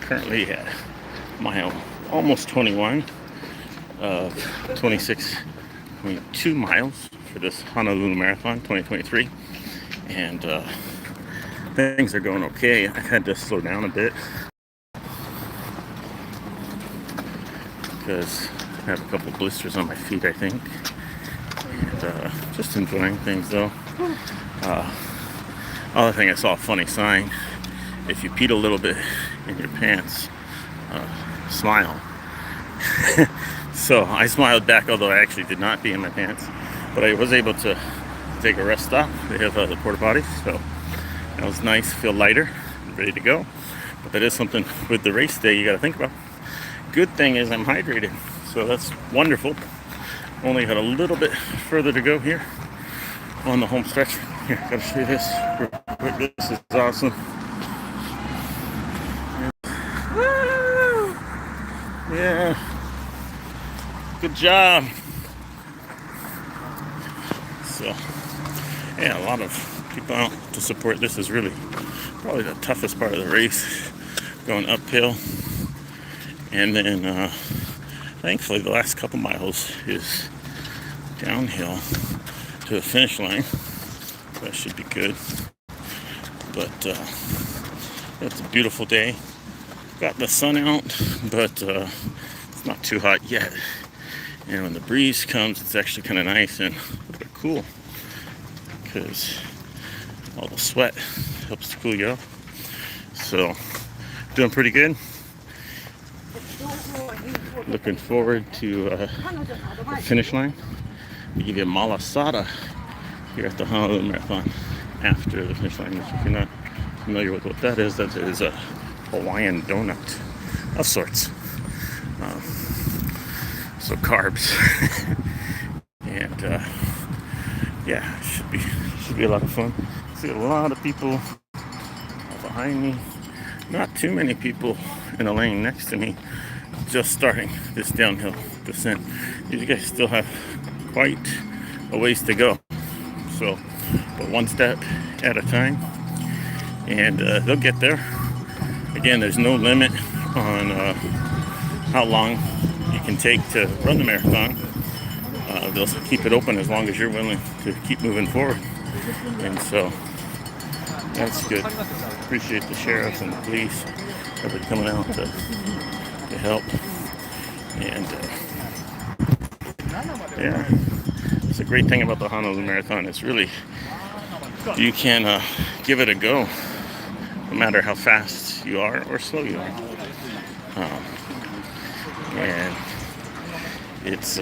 currently at mile almost 21 of 26.2 miles for this Honolulu Marathon 2023, and things are going okay. I had to slow down a bit because I have a couple blisters on my feet, I think, and just enjoying things though. Other thing, I saw a funny sign: if you peed a little bit in your pants, smile. So I smiled back, although I actually did not pee in my pants, but I was able to take a rest stop. They have the porta potties, so that was nice. Feel lighter, ready to go. But that is something with the race day you got to think about. Good thing is I'm hydrated, so that's wonderful. Only got a little bit further to go here on the home stretch. Here, gotta show you this real quick. This is awesome. Woo! Yeah. Good job. So, yeah, a lot of people out to support. This is really probably the toughest part of the race, going uphill. And then, thankfully, the last couple miles is downhill to the finish line. So that should be good. But it's a beautiful day. Got the sun out, but it's not too hot yet. And when the breeze comes, it's actually kind of nice and a little bit cool, because all the sweat helps to cool you off. So, doing pretty good. Looking forward to the finish line. We give you a malasada here at the Honolulu Marathon after the finish line. If you're not familiar with what that is a Hawaiian donut of sorts. So carbs. And yeah, should be a lot of fun. See a lot of people behind me. Not too many people in the lane next to me. Just starting this downhill descent. These guys still have quite a ways to go. So, but one step at a time, and they'll get there. Again, there's no limit on how long you can take to run the marathon. They'll keep it open as long as you're willing to keep moving forward. And so that's good. Appreciate the sheriffs and the police, everybody coming out to help. And yeah, it's a great thing about the Honolulu Marathon. It's really, you can give it a go, no matter how fast you are or slow you are. And it's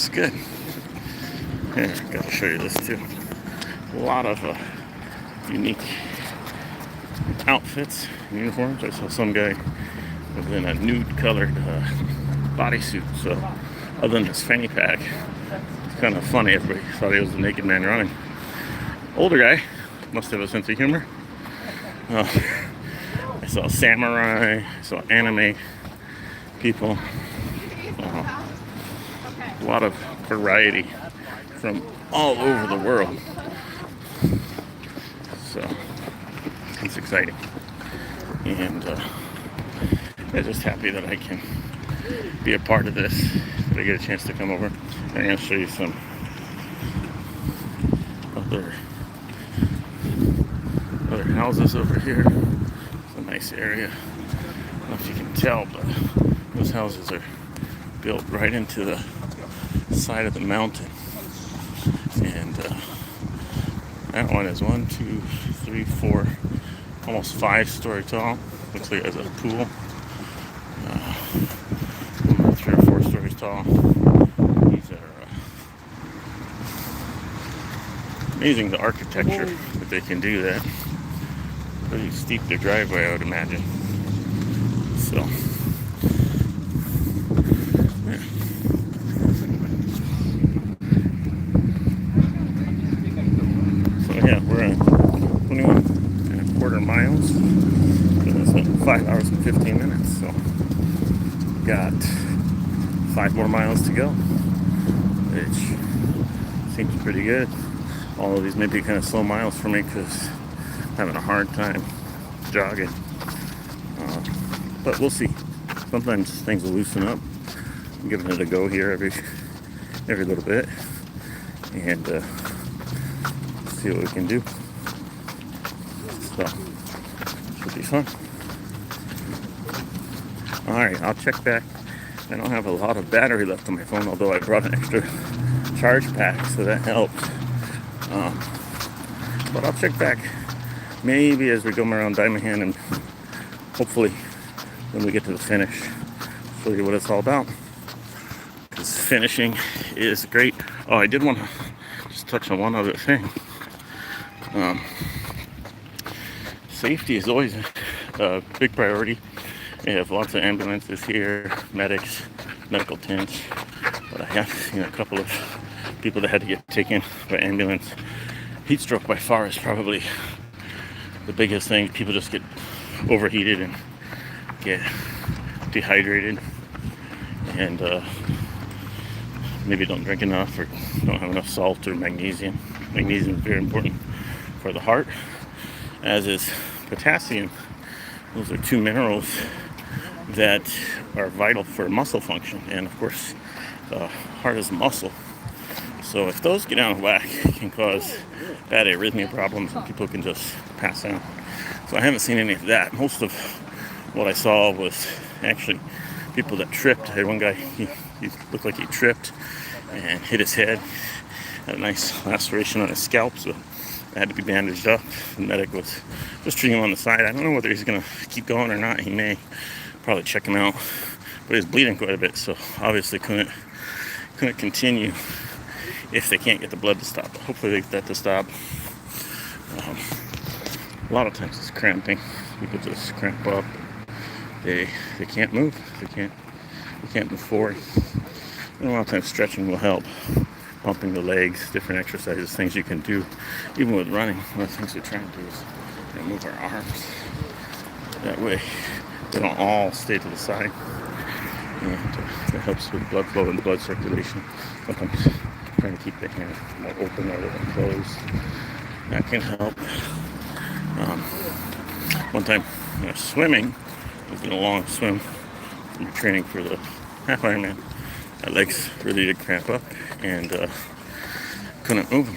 good. Yeah, I gotta show you this too. A lot of unique outfits and uniforms. I saw some guy was in a nude colored bodysuit. So other than his fanny pack, it's kind of funny. Everybody thought he was a naked man running. Older guy, must have a sense of humor. I saw samurai, I saw anime people. A lot of variety from all over the world. So it's exciting. And I'm just happy that I can be a part of this, that I get a chance to come over. I'm going to show you some other houses over here. It's a nice area. I don't know if you can tell, but those houses are built right into the side of the mountain. And that one is 1, 2, 3, 4, almost 5-story tall. Looks like it has a pool. 3 or 4 stories tall. These are amazing, the architecture that they can do that. Pretty steep their driveway, I would imagine. So, yeah. So yeah, we're at 21.25 miles. So that's like 5 hours and 15 minutes. So got 5 more miles to go, which seems pretty good. All of these may be kind of slow miles for me because I'm having a hard time jogging. but we'll see. Sometimes things will loosen up. I'm giving it a go here every little bit, and see what we can do. So should be fun. All right, I'll check back. I don't have a lot of battery left on my phone, although I brought an extra charge pack, so that helps. But I'll check back maybe as we go around Diamond Hand, and hopefully when we get to the finish, show you what it's all about. Because finishing is great. Oh, I did want to just touch on one other thing. Safety is always a big priority. We have lots of ambulances here, medics, medical tents, but I have seen a couple of people that had to get taken by ambulance. Heat stroke by far is probably the biggest thing. People just get overheated and get dehydrated, and maybe don't drink enough or don't have enough salt or magnesium. Magnesium is very important for the heart, as is potassium. Those are two minerals that are vital for muscle function, and of course the heart is a muscle. So if those get out of whack, it can cause bad arrhythmia problems and people can just pass out. So I haven't seen any of that. Most of what I saw was actually people that tripped. I had one guy, he looked like he tripped and hit his head, had a nice laceration on his scalp, so it had to be bandaged up. The medic was just treating him on the side. I don't know whether he's going to keep going or not. He may probably check him out, but he's bleeding quite a bit, so obviously couldn't continue if they can't get the blood to stop. But hopefully they get that to stop. A lot of times it's cramping. People just cramp up. They can't move. They can't move forward. And a lot of times stretching will help. Pumping the legs, different exercises, things you can do. Even with running, one of the things we try and do is move our arms. That way they don't all stay to the side. And it helps with blood flow and blood circulation. Sometimes trying to keep the hand more open rather than closed. That can help. One time when I was swimming, I was in a long swim, and training for the half Ironman. My legs really did cramp up, and couldn't move them.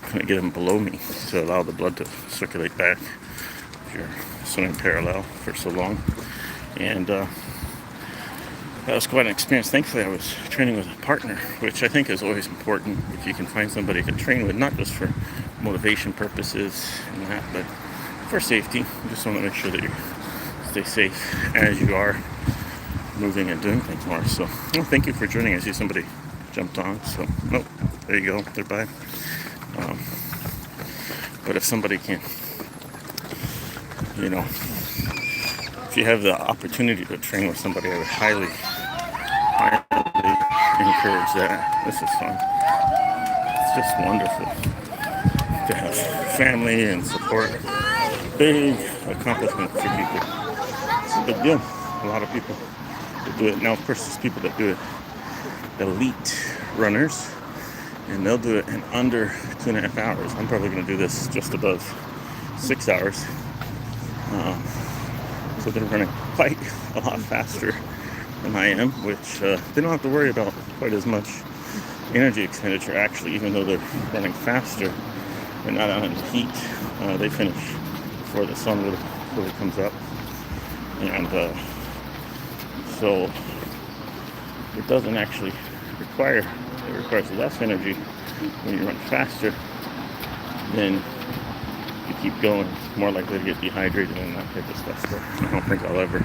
Couldn't get them below me to allow the blood to circulate back if you're swimming parallel for so long. And that was quite an experience. Thankfully, I was training with a partner, which I think is always important. If you can find somebody you can train with, not just for motivation purposes and that, but for safety. You just want to make sure that you stay safe as you are moving and doing things more. So, well, thank you for joining. I see somebody jumped on. So, there you go. They're by. But if somebody can, if you have the opportunity to train with somebody, I would highly encourage that. This is fun. It's just wonderful to have family and support. Big accomplishment for people. It's a big deal. A lot of people that do it. Now, of course, there's people that do it, elite runners, and they'll do it in under 2.5 hours. I'm probably going to do this just above 6 hours. So they're running quite a lot faster than I am, which they don't have to worry about quite as much energy expenditure, actually, even though they're running faster. They're not out in the heat. They finish before the sun really comes up. And so it doesn't actually requires less energy when you run faster. Then you keep going, more likely to get dehydrated and that type of stuff. So I don't think I'll ever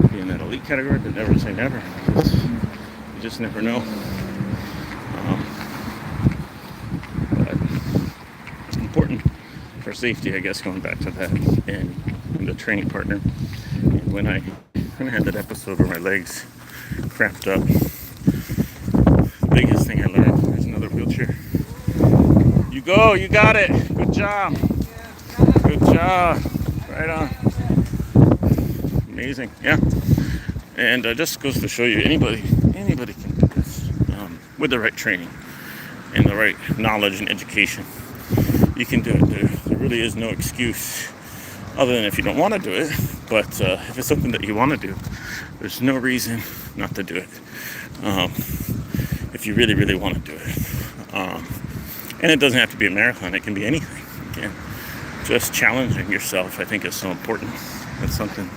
be in that elite category, but never say never. You just never know. But it's important for safety, I guess, going back to that, and the training partner. And when I had that episode where my legs cramped up, the biggest thing I learned, there's another wheelchair. You go, you got it. Good job. Good job. Right on. Amazing. Yeah. And just goes to show you anybody can do this with the right training and the right knowledge and education. You can do it. There really is no excuse other than if you don't want to do it. But if it's something that you want to do, there's no reason not to do it. Um, if you really, really want to do it. And it doesn't have to be a marathon. It can be anything. Again, just challenging yourself, I think, is so important. That's something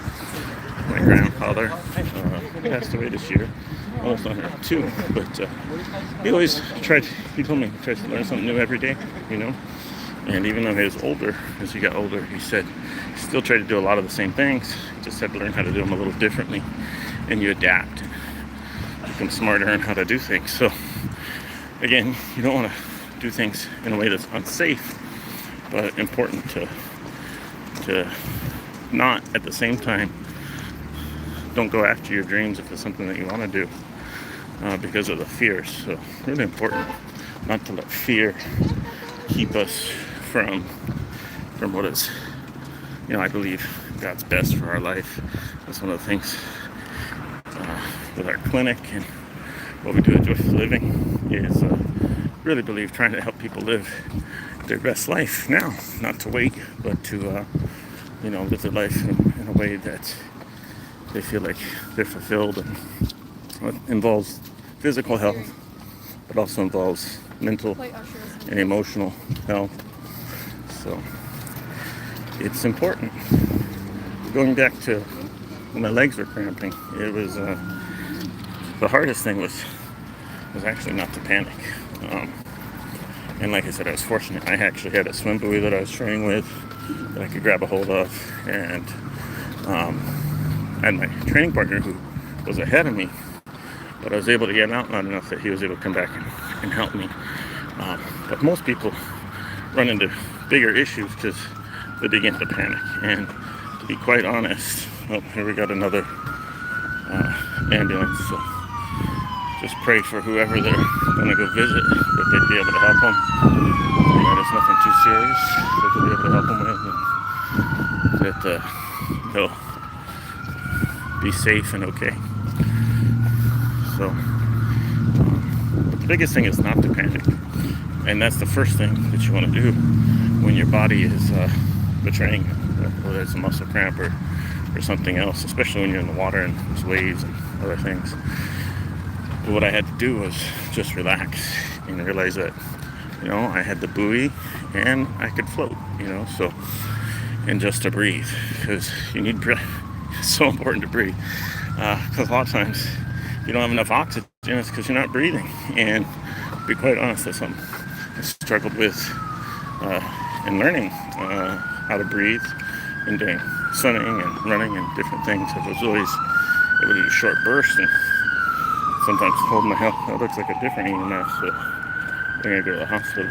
my grandfather passed away this year, almost 102. But he always he told me he tries to learn something new every day, you know. And even though he was older, as he got older, he said he still tried to do a lot of the same things. He just had to learn how to do them a little differently. And you adapt and become smarter in how to do things. So, again, you don't want to do things in a way that's unsafe, but important to not at the same time don't go after your dreams if it's something that you want to do because of the fears. So really important not to let fear keep us from what is, I believe God's best for our life. That's one of the things with our clinic and what we do at Joyful Living is really believe trying to help people live their best life now, not to wait, but to live their life in a way that they feel like they're fulfilled, and it involves physical health, but also involves mental and emotional health. So it's important. Going back to when my legs were cramping, it was the hardest thing was actually not to panic. And like I said, I was fortunate. I actually had a swim buoy that I was training with that I could grab a hold of, and I had my training partner who was ahead of me, but I was able to get out not enough that he was able to come back and help me. But most people run into bigger issues because they begin to panic. And to be quite honest, here we got another ambulance. So just pray for whoever they're going to go visit, that they'd be able to help them. That it's nothing too serious that they'll be able to help them with, and that they'll be safe and okay. So the biggest thing is not to panic, and that's the first thing that you want to do when your body is betraying you, whether it's a muscle cramp or something else, especially when you're in the water and there's waves and other things. But what I had to do was just relax and realize that I had the buoy and I could float, so, and just to breathe, because you need breath. It's so important to breathe, because a lot of times you don't have enough oxygen. It's because you're not breathing. And to be quite honest, that's something I struggled with in learning how to breathe and doing swimming and running and different things. I was always able to do short bursts, and sometimes holding my health, that looks like a different EMS, so I'm going to go to the hospital.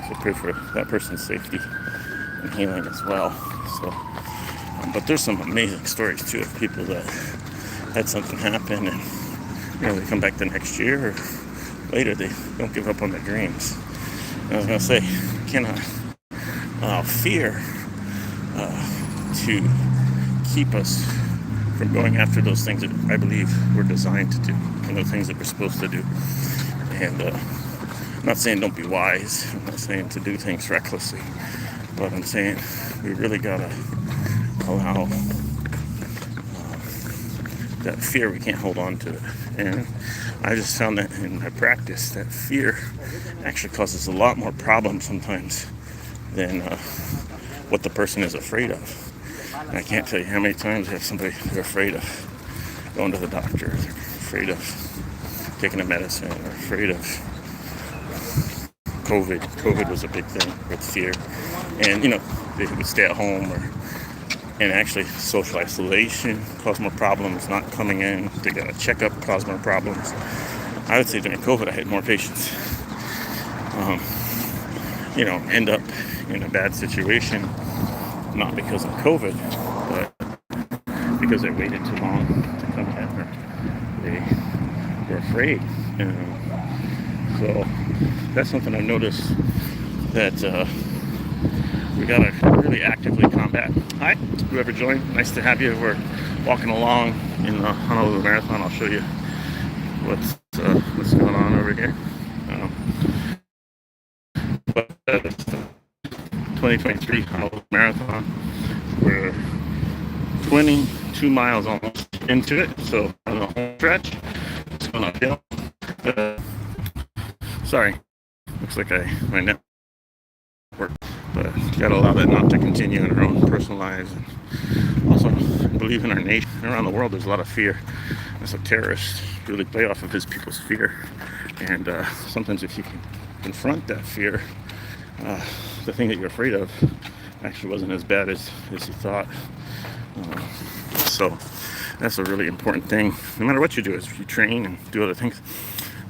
So pray for that person's safety and healing as well. So, but there's some amazing stories too of people that had something happen, and they come back the next year or later. They don't give up on their dreams. And I was going to say, you cannot allow fear to keep us from going after those things that I believe we're designed to do, and the things that we're supposed to do. And I'm not saying don't be wise. I'm not saying to do things recklessly, but I'm saying we really gotta allow that fear. We can't hold on to it. And I just found that in my practice, that fear actually causes a lot more problems sometimes than what the person is afraid of. And I can't tell you how many times I have somebody they're afraid of going to the doctor, they're afraid of taking a medicine, or afraid of COVID. COVID was a big thing with fear. And, they would stay at home, and actually social isolation caused more problems, not coming in to get a checkup caused more problems. I would say during COVID I had more patients, end up in a bad situation, not because of COVID, but because they waited too long to come in, or they were afraid. So that's something I've noticed that we gotta really actively combat. Hi, whoever joined, nice to have you. We're walking along in the Honolulu Marathon. I'll show you what's going on over here. But 2023 Honolulu Marathon. We're 22 miles almost into it, so on the home stretch, it's going uphill. Sorry, looks like my network, but you gotta allow that not to continue in our own personal lives. And also, I believe in our nation, around the world, there's a lot of fear. And so terrorists really play off of his people's fear. And sometimes if you can confront that fear, the thing that you're afraid of actually wasn't as bad as you thought. So that's a really important thing. No matter what you do, if you train and do other things.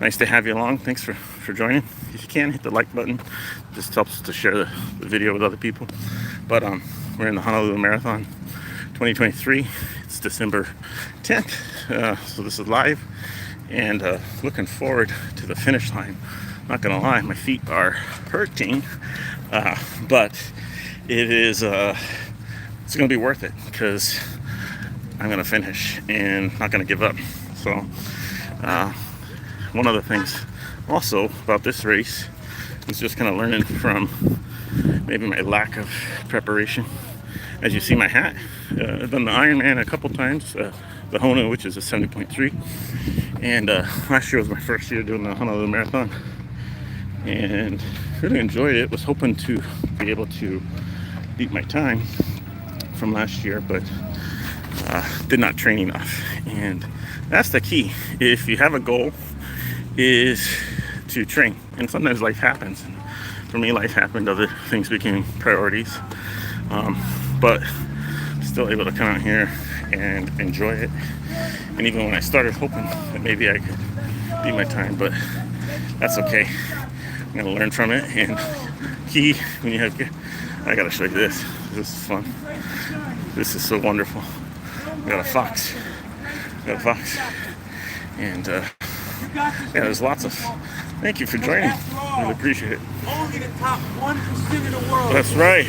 Nice to have you along. Thanks for joining. If you can, hit the like button. It just helps to share the video with other people. But we're in the Honolulu Marathon 2023. It's December 10th. So this is live. And looking forward to the finish line. Not gonna lie, my feet are hurting. But it is it's gonna be worth it because I'm gonna finish and not gonna give up. So one of the things also about this race is just kind of learning from maybe my lack of preparation. As you see my hat, I've done the Ironman a couple times, the Honolulu, which is a 70.3, and last year was my first year doing the Honolulu Marathon, and really enjoyed it. Was hoping to be able to beat my time from last year, but did not train enough, and that's the key. If you have a goal, is to train, and sometimes life happens. For me, life happened, other things became priorities, but still able to come out here and enjoy it. And even when I started hoping that maybe I could beat my time, but that's okay. I'm gonna learn from it. And key, when you have, I gotta show you this. This is fun. This is so wonderful. We got a fox. And yeah, there's lots of. Thank you for joining. Really appreciate it. Only the top 1% of the world. That's right.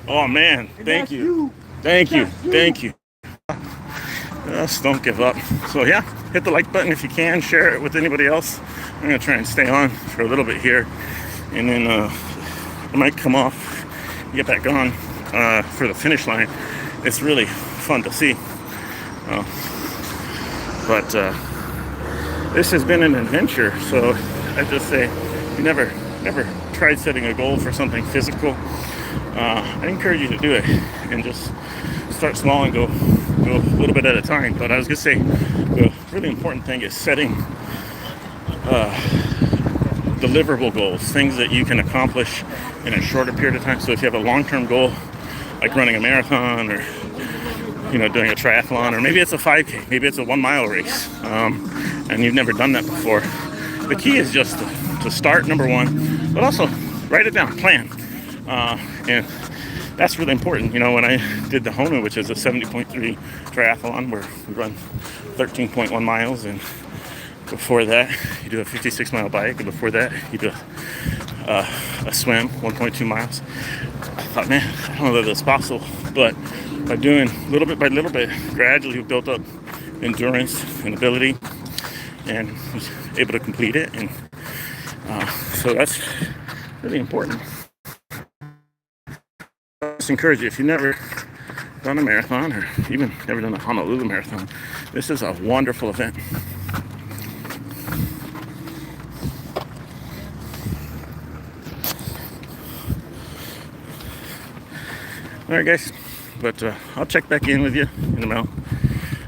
Oh man, thank you. Thank you. Just don't give up. So yeah, hit the like button if you can. Share it with anybody else. I'm gonna try and stay on for a little bit here, and then I might come off, get back on for the finish line. It's really fun to see. But this has been an adventure. So I just say, if you never tried setting a goal for something physical, I encourage you to do it and just start small and go a little bit at a time. But I was gonna say, the really important thing is setting deliverable goals, things that you can accomplish in a shorter period of time. So if you have a long-term goal, like running a marathon or doing a triathlon, or maybe it's a 5K, maybe it's a 1 mile race, and you've never done that before. The key is just to start, number one, but also write it down, plan. And that's really important. When I did the Honolulu, which is a 70.3 triathlon, where we run 13.1 miles, and before that, you do a 56-mile bike, and before that, you do a swim, 1.2 miles. I thought, man, I don't know that that's possible, but by doing little bit by little bit, gradually built up endurance and ability, and was able to complete it. And so that's really important. I just encourage you, if you've never done a marathon or even never done a Honolulu Marathon, this is a wonderful event. All right, guys, but I'll check back in with you in about,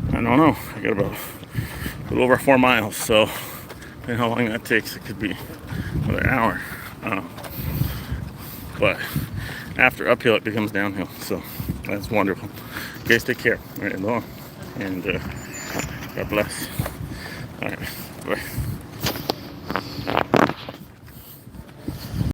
I don't know, I got about a little over 4 miles, so depending how long that takes, it could be another hour. But after uphill, it becomes downhill, so that's wonderful. You guys take care. All right, aloha, and God bless. All right, bye.